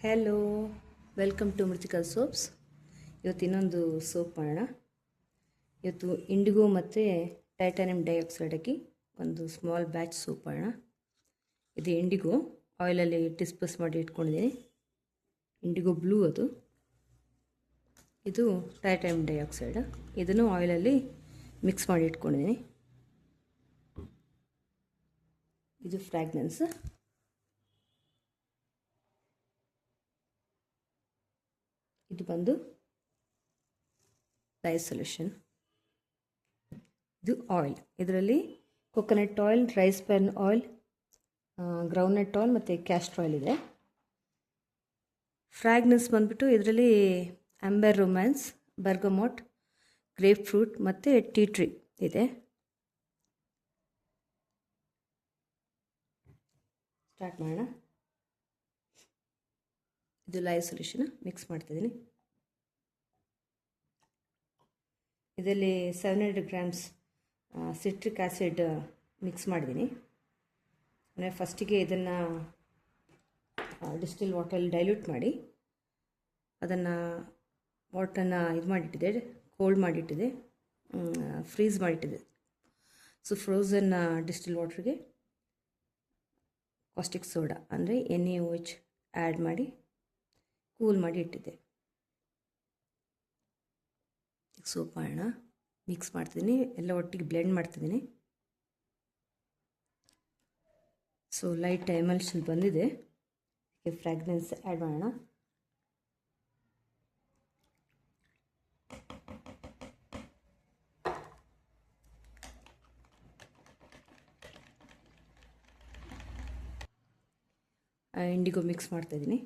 Hello, welcome to Mrithika soaps. ಇವತ್ತು ಇನ್ನೊಂದು soap ಮಾಡೋಣ. ಇವತ್ತು ಇಂಡಿಗೋ ಮತ್ತು ಟೈಟಾನಿಯಂ ಡೈಆಕ್ಸೈಡ್ ಹಾಕಿ ಒಂದು ಸ್ಮಾಲ್ ಬ್ಯಾಚ್ ಸೋಪ್ ಮಾಡೋಣ. ಇದು ಇಂಡಿಗೋ ಆಯಿಲಲ್ಲಿ ಡಿಸ್ಪಸ್ ಮಾಡಿ ಇಟ್ಕೊಂಡಿದ್ದೀನಿ. ಇಂಡಿಗೋ ಬ್ಲೂ ಅದು. ಇದು ಟೈಟಾನಿಯಂ ಡೈಆಕ್ಸೈಡ್. ಇದನ್ನು ಆಯಿಲಲ್ಲಿ ಮಿಕ್ಸ್ ಮಾಡಿ ಇಟ್ಕೊಂಡಿದ್ದೀನಿ. ಇದು ಫ್ರ್ಯಾಗ್ನೆನ್ಸ್. ಇದು ಬಂದು ಡೈ ಸೊಲ್ಯೂಷನ್. ಇದು ಆಯಿಲ್. ಇದರಲ್ಲಿ coconut oil, rice bran oil, groundnut oil ಮತ್ತು ಕ್ಯಾಸ್ಟರ್ ಆಯಿಲ್ ಇದೆ. ಫ್ರ್ಯಾಗ್ನೆನ್ಸ್ ಬಂದ್ಬಿಟ್ಟು ಇದರಲ್ಲಿ amber romance, bergamot, grapefruit ಮತ್ತು ಟೀ ಟ್ರೀ ಇದೆ. ಸ್ಟಾರ್ಟ್ ಮಾಡೋಣ. ಇದು ಲೈ ಸೊಲ್ಯೂಷನ್ ಮಿಕ್ಸ್ ಮಾಡ್ತಿದ್ದೀನಿ. ಇದರಲ್ಲಿ 700 ಗ್ರಾಮ್ಸ್ ಸಿಟ್ರಿಕ್ ಆ್ಯಸಿಡ್ ಮಿಕ್ಸ್ ಮಾಡಿದ್ದೀನಿ. ಅಂದರೆ ಫಸ್ಟಿಗೆ ಇದನ್ನು ಡಿಸ್ಟಿಲ್ ವಾಟರಲ್ಲಿ ಡೈಲ್ಯೂಟ್ ಮಾಡಿ ಅದನ್ನು ವಾಟರನ್ನು ಇದು ಮಾಡಿಟ್ಟಿದೆ, ಕೋಲ್ಡ್ ಮಾಡಿಟ್ಟಿದೆ, ಫ್ರೀಸ್ ಮಾಡಿಟ್ಟಿದೆ. ಸೊ ಫ್ರೋಝನ್ ಡಿಸ್ಟಿಲ್ ವಾಟ್ರಿಗೆ ಕಾಸ್ಟಿಕ್ ಸೋಡಾ ಅಂದರೆ NaOH ಆ್ಯಡ್ ಮಾಡಿ ಕೂಲ್ ಮಾಡಿ ಇಟ್ಟಿದ್ದೆ. ಸೋಪ್ ಮಾಡೋಣ. ಮಿಕ್ಸ್ ಮಾಡ್ತಿದ್ದೀನಿ, ಎಲ್ಲ ಒಟ್ಟಿಗೆ ಬ್ಲೆಂಡ್ ಮಾಡ್ತಿದ್ದೀನಿ. ಸೊ ಲೈಟ್ ಎಮಲ್ಷನ್ ಬಂದಿದೆ. ಫ್ರ್ಯಾಗ್ನೆನ್ಸ್ ಆ್ಯಡ್ ಮಾಡೋಣ. ಇಂಡಿಗೋ ಮಿಕ್ಸ್ ಮಾಡ್ತಾಯಿದ್ದೀನಿ.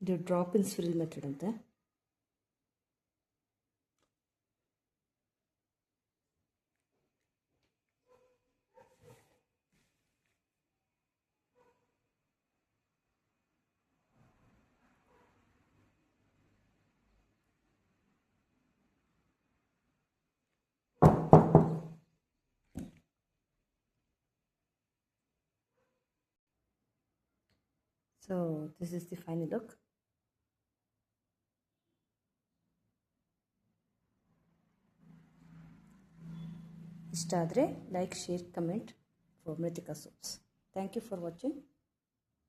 ಇದು ಡ್ರಾಪ್ ಇನ್ ಸ್ವಿಲ್ ಮೆಥಡ್ ಅಂತ. So this is the final look. ಇಷ್ಟ ಆದರೆ like, share, comment. Mritika Soaps. Thank you for watching.